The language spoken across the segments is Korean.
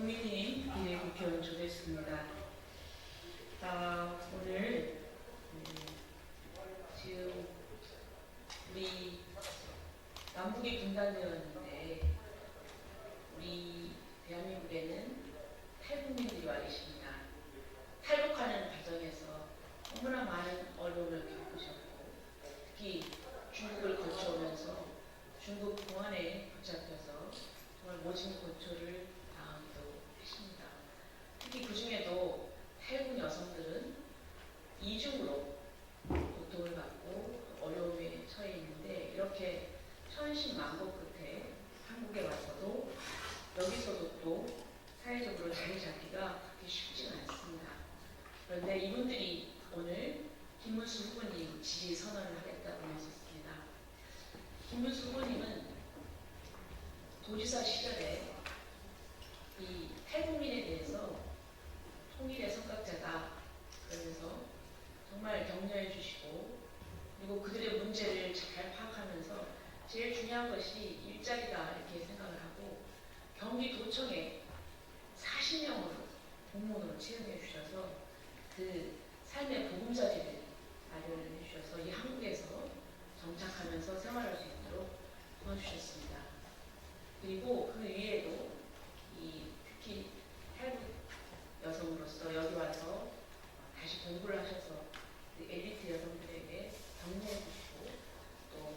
국민의힘 비례국회의원 조대수입니다. 오늘 지금 우리 남북이 분단되었는데 우리 대한민국에는 탈북민들이 와 계십니다. 탈북하는 과정에서 너무나 많은 어려움을 겪으셨고 특히 중국을 거쳐오면서 중국 공안에 붙잡혀서 정말 모진 고초를 당하기도 했습니다. 특히 그 중에도 탈북 여성들은 이중으로 고통을 받고 어려움에 처해 있는데 이렇게 천신만고 끝에 한국에 와서도 여기서도 또 사회적으로 자리 잡기가 그렇게 쉽지가 않습니다. 그런데 이분들이 오늘 김문수 후보님 지지 선언을 하겠다고 하셨습니다. 김문수 후보님은 도지사 시절에 이 탈북민에 대해서 통일의 선각자다 그러면서 정말 격려해 주시고 그리고 그들의 문제를 잘 파악하면서 제일 중요한 것이 일자리다 이렇게 생각을 하고 경기도청에 40명으로 공무원으로 채용해 주셔서 그 삶의 보금자리를 마련해 주셔서 이 한국에서 정착하면서 생활할 수 있도록 도와주셨습니다. 그리고 그 위에도 특히 탈북 여성으로서 여기 와서 다시 공부를 하셔서 그 엘리트 여성들에게 격려해 주시고 또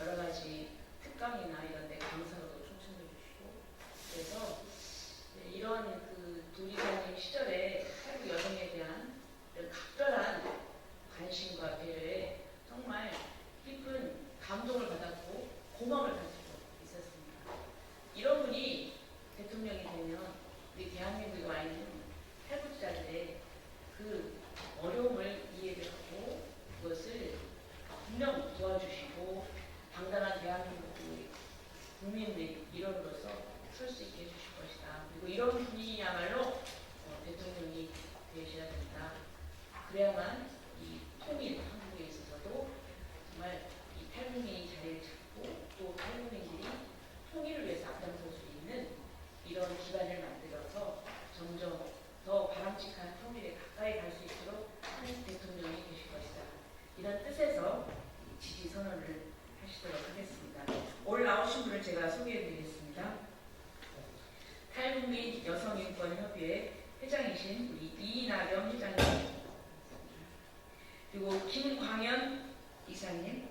여러 가지 특강이나 이런 데 강사로도 초청해 주시고 그래서 이런 그 도지사님 시절에 탈북 여성에 대한 각별한 관심과 배려에 정말 깊은 감동을 받았고 고마움을 가지고 있었습니다. 이런 분이 대통령이 되면 우리 대한민국에 와 있는 탈북자들의 그 어려움을 이해를 하고 그것을 분명 도와주시고 당당한 대한민국 국민의 일원으로서 설 수 있게 해주실 것이다. 그리고 이런 분이야말로 대통령이 되셔야 된다. 그래야만 이 통일 한국에 있어서도 정말 이 탈북민이 자리를 잡고 또 탈북민들이 통일을 위해서 앞장설 수 있는 이런 기반을 만들어서 점점 더 바람직한 통일에 가까이 갈 수 있도록 하는 대통령이 되실 것이다. 이런 뜻에서 지지 선언을 하시도록 하겠습니다. 오늘 나오신 분을 제가 소개해 드리겠습니다. 탈북민 여성인권협의회 회장이신 우리 이나경 회장님, 그리고 김광현 이사님,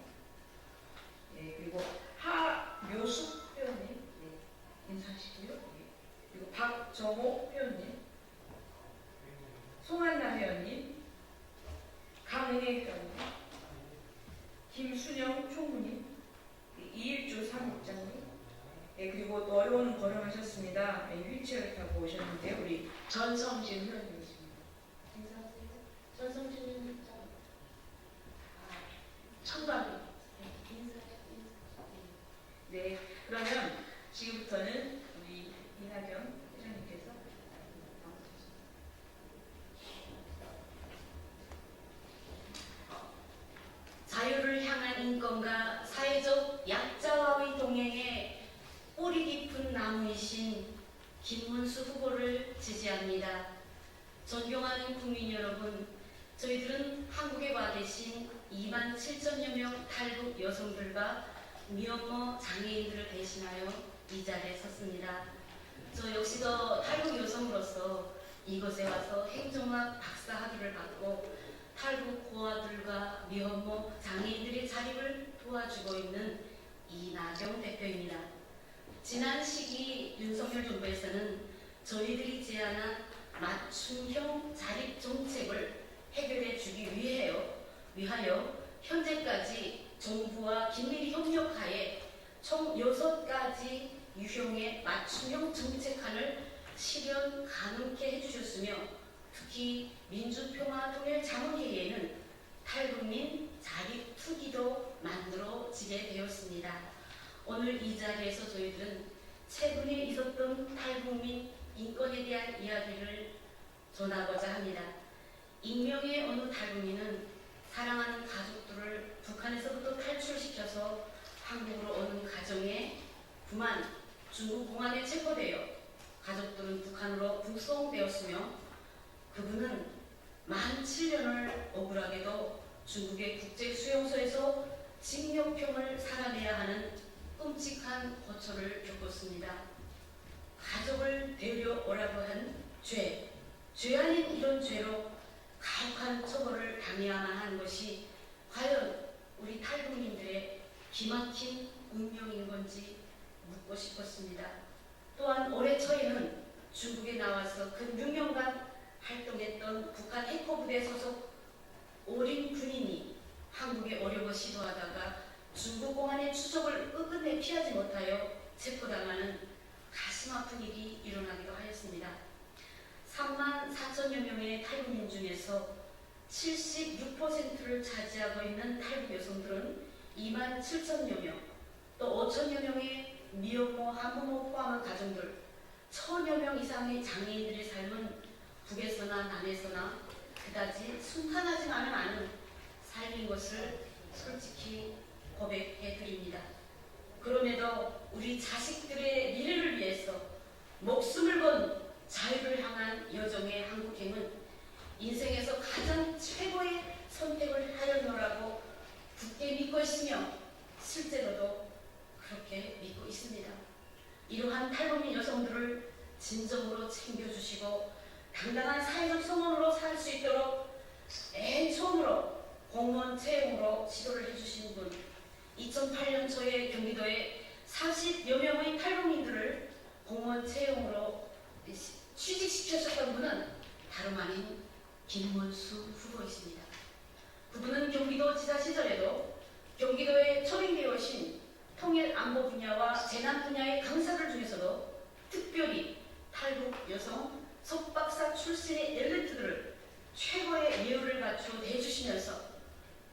그리고 하묘숙 회원님 인사하시고요. 그리고 박정호 회원님, 송한나 회원님, 강은혜 회원님, 김순영 총무님, 이일주 사무국장님, 그리고 또 어려운 걸음 하셨습니다. 휠체어를 타고 오셨는데 우리 전성진 회원님이십니다. 인사하세요. 전성진 회원님. 청담이. 네, 그러면 지금부터는 우리 이나경 회장님께서 자유를 향한 인권과 사회적 약자와의 동행에 뿌리 깊은 나무이신 김문수 후보를 지지합니다. 존경하는 국민 여러분, 저희들은 한국에 와 계신 2만 7천여 명 탈북 여성들과 미혼모 장애인들을 대신하여 이 자리에 섰습니다. 저 역시도 탈북 여성으로서 이곳에 와서 행정학 박사 학위를 받고 탈북 고아들과 미혼모 장애인들의 자립을 도와주고 있는 이나경 대표입니다. 지난 시기 윤석열 정부에서는 저희들이 제안한 맞춤형 자립 정책을 해결해 주기 위하여 현재까지 정부와 긴밀히 협력하에 총 6가지 유형의 맞춤형 정책안을 실현 가능케 해주셨으며 특히 민주평화통일자문회의에는 탈북민 자립 투기도 만들어지게 되었습니다. 오늘 이 자리에서 저희들은 최근에 있었던 탈북민 인권에 대한 이야기를 전하고자 합니다. 익명의 어느 탈북민은 사랑하는 가족들을 북한에서부터 탈출시켜서 한국으로 오는 가정에 중국 공안에 체포되어 가족들은 북한으로 북송되었으며 그분은 만 7년을 억울하게도 중국의 국제수용소에서 징역형을 살아내야 하는 끔찍한 고초를 겪었습니다. 가족을 데려오라고 한 죄 아닌 이런 죄로 가혹한 처벌을 당해야만 하는 것이 과연 우리 탈북민들의 기막힌 운명인 건지 묻고 싶었습니다. 또한 올해 초에는 중국에 나와서 근 6년간 활동했던 북한 해커부대 소속 어린 군인이 한국에 오려고 시도하다가 중국 공안의 추적을 끝끝내 피하지 못하여 체포당하는 가슴 아픈 일이 일어나기도 하였습니다. 3만 4천여 명의 탈북민 중에서 76%를 차지하고 있는 탈북 여성들은 2만 7천여 명, 또 5천여 명의 미혼모, 한부모 포함한 가정들, 1,000여 명 이상의 장애인들의 삶은 북에서나 남에서나 그다지 순탄하지만은 않은 삶인 것을 솔직히 고백해 드립니다. 그럼에도 우리 자식들의 미래를 위해서 목숨을 건 자유를 향한 여정의 한국행은 인생에서 가장 최고의 선택을 하였노라고 굳게 믿고 있으며 실제로도 그렇게 믿고 있습니다. 이러한 탈북민 여성들을 진정으로 챙겨주시고 당당한 사회적 성원으로 살 수 있도록 맨 처음으로 공무원 채용으로 지도를 해주신 분, 2008년 초에 경기도에 40여 명의 탈북민들을 공무원 채용으로 취직시켰었던 분은 다름 아닌 김문수 후보이십니다. 그분은 경기도지사 시절에도 경기도에 초빙되어 오신 통일 안보 분야와 재난 분야의 강사들 중에서도 특별히 탈북 여성 석박사 출신의 엘리트들을 최고의 예우를 갖추어 대해주시면서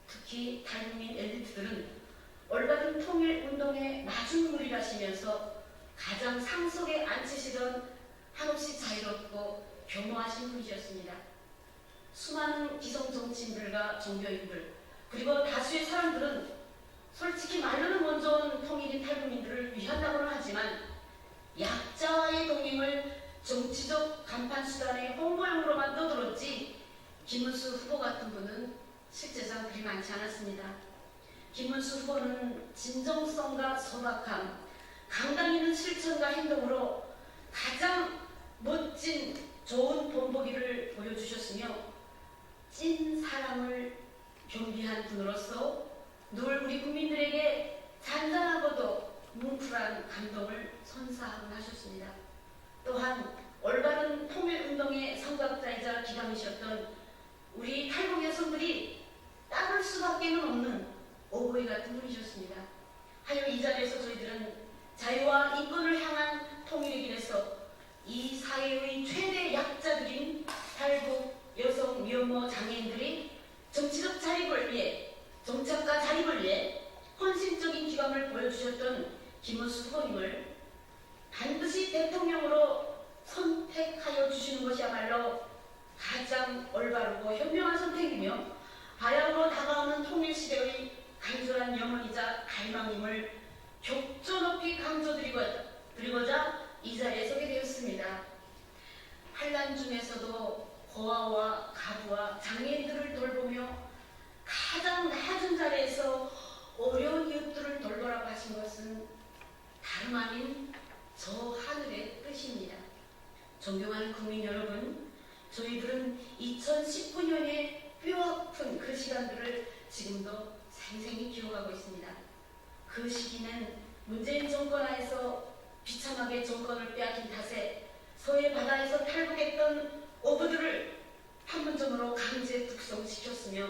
특히 탈북민 엘리트들은 올바른 통일운동에 마중물이라시면서 가장 상석에 앉히시던 한없이 자유롭고 겸허하신 분이셨습니다. 수많은 기성 정치인들과 종교인들 그리고 다수의 사람들은 솔직히 말로는 먼저 온 통일인 탈북민들을 위한다고는 하지만 약자와의 동행을 정치적 간판 수단의 홍보용으로만 떠들었지 김문수 후보 같은 분은 실제상 그리 많지 않았습니다. 김문수 후보는 진정성과 소박함, 강단 있는 실천과 행동으로 가장 멋진 좋은 본보기를 보여주셨으며 찐 사랑을 겸비한 분으로서 늘 우리 국민들에게 잔잔하고도 뭉클한 감동을 선사하곤 하셨습니다. 또한 올바른 통일운동의 성각자이자 기감이셨던 우리 탈북 여성들이 따를 수밖에 없는 어버이 같은 분이셨습니다. 하여 이 자리에서 저희들은 자유와 인권을 향한 통일의 길에서 이 사회의 최대 약자들인 탈북 여성, 미혼모, 장애인들이 정치적 자립을 위해, 정착과 자립을 위해 헌신적인 기감을 보여주셨던 김문수 후보님을 반드시 대통령으로 선택하여 주시는 것이야말로 가장 올바르고 현명한 선택이며 바야흐로 다가오는 통일시대의 간절한 염원이자 갈망임을 격조 높이 강조드리고자 이 자리에 서게 되었습니다. 환란 중에서도 고아와 가부와 장애인들을 돌보며 가장 낮은 자리에서 어려운 이웃들을 돌보라고 하신 것은 다름 아닌 저 하늘의 뜻입니다. 존경하는 국민 여러분, 저희들은 2019년에 뼈아픈 그 시간들을 지금도 생생히 기억하고 있습니다. 그 시기는 문재인 정권 하에서 비참하게 정권을 빼앗긴 탓에 서해 바다에서 탈북했던 어부들을 판문점으로 강제 북송시켰으며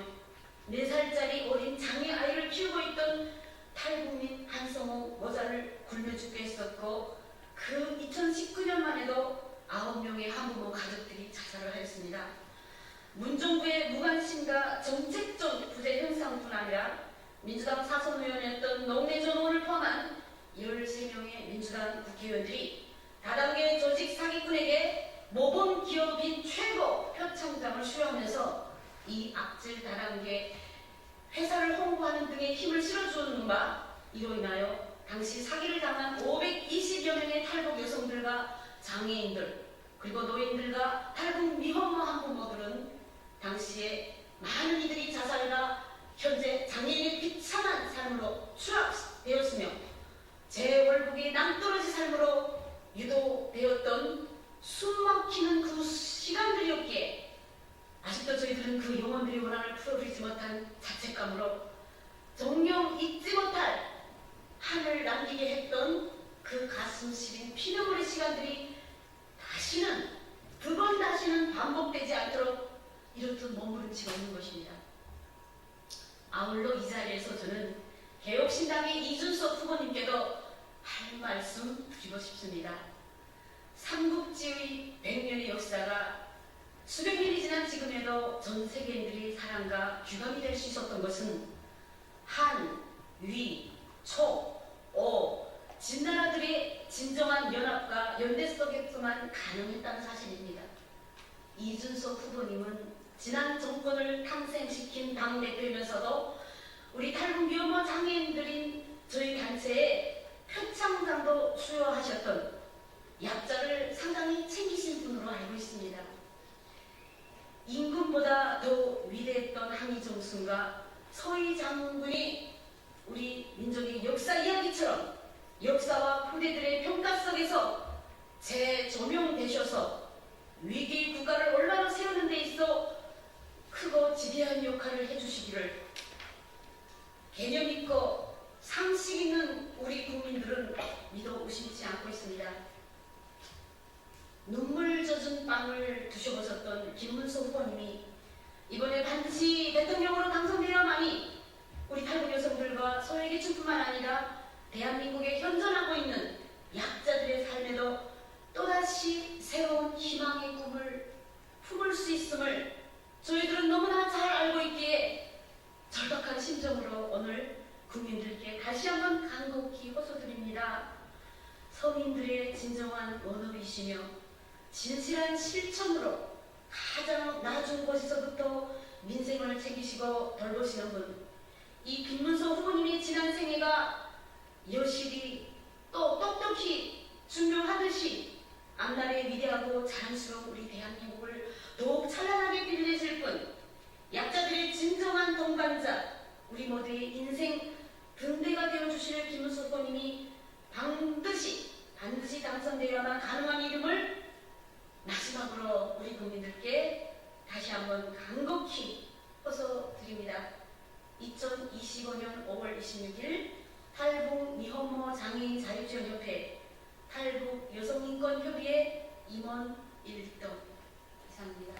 4살짜리 어린 장애 아이를 키우고 있던 탈북민 한성호 모자를 굶어 죽게 했었고 그 2019년만 해도 9명의 한부모 가족들이 자살을 하였습니다. 문정부의 무관심과 정책적 부재 현상뿐 아니라 민주당 사선 의원이었던 노웅래 전 의원을 포함한 13명의 민주당 국회의원들이 다단계 조직 사기꾼에게 모범 기업인 최고 표창장을 수여하면서 이 악질 다단계 회사를 홍보하는 등의 힘을 실어주는 바 이로 인하여 당시 사기를 당한 520여 명의 탈북 여성들과 장애인들 그리고 노인들과 탈북 미혼모 한부모들은 당시에 많은 이들이 자살과 현재 장애인의 비참한 삶으로 추락되었으며 재월북의 낭떠러지 삶으로 유도되었던 숨막히는 그 시간들이었기에 아직도 저희들은 그 영혼들의 원한을 풀어드리지 못한 자책감으로 정녕 잊지 못할 한을 남기게 했던 그 가슴 시린 피눈물의 시간들이 두 번 다시는 반복되지 않도록 이렇듯 머무른치가 없는 것입니다. 아울러 이 자리에서 저는 개혁신당의 이준석 후보님께도 할 말씀 드리고 싶습니다. 삼국지의 100년의 역사가 수백 년이 지난 지금에도 전 세계인들의 사랑과 규감이 될 수 있었던 것은 한, 위, 초, 오, 진나라들의 진정한 연합과 연대 속에서만 가능했다는 사실입니다. 이준석 후보님은 지난 정권을 탄생시킨 당대표이면서도 우리 탈북 미혼모 장애인들인 저희 단체의 표창장도 수여하셨던 약자를 상당히 챙기신 분으로 알고 있습니다. 임금보다 더 위대했던 항의정순과 서희 장군이 우리 민족의 역사 이야기처럼 역사와 후대들의 평가 속에서 재조명되셔서 위기 국가를 올바로 세우는 데 있어 크고 지대한 역할을 해주시기를 개념 있고 상식 있는 우리 국민들은 믿어 의심치 않고 있습니다. 눈물 젖은 빵을 드셔보셨던 김문수 후보님이 이번에 반드시 대통령으로 당선되어야만이 우리 탈북 여성들과 소외계층뿐만 아니라 대한민국에 현존하고 있는 약자들의 삶에도 또다시 새로운 희망의 꿈을 품을 수 있음을 저희들은 너무나 잘 알고 있기에 절박한 심정으로 오늘 국민들께 다시 한번 간곡히 호소드립니다. 서민들의 진정한 원업이시며 진실한 실천으로 가장 낮은 곳에서부터 민생을 챙기시고 돌보시는 분, 이 김문수 후보님의 지난 생애가 여실히 또 똑똑히 증명하듯이 앞날의 위대하고 자랑스러운 우리 대한민국을 더욱 찬란하게 빛내실 분, 약자들의 진정한 동반자, 우리 모두의 인생 등대가 되어주실 김문수 후보님이 반드시 당선되어야만 가능한 이름을 마지막으로 우리 국민들께 다시 한번 간곡히 호소드립니다. 2025년 5월 26일 탈북 미혼모 장애인 자유지원협회 탈북 여성인권협의회 임원 1등 이상입니다.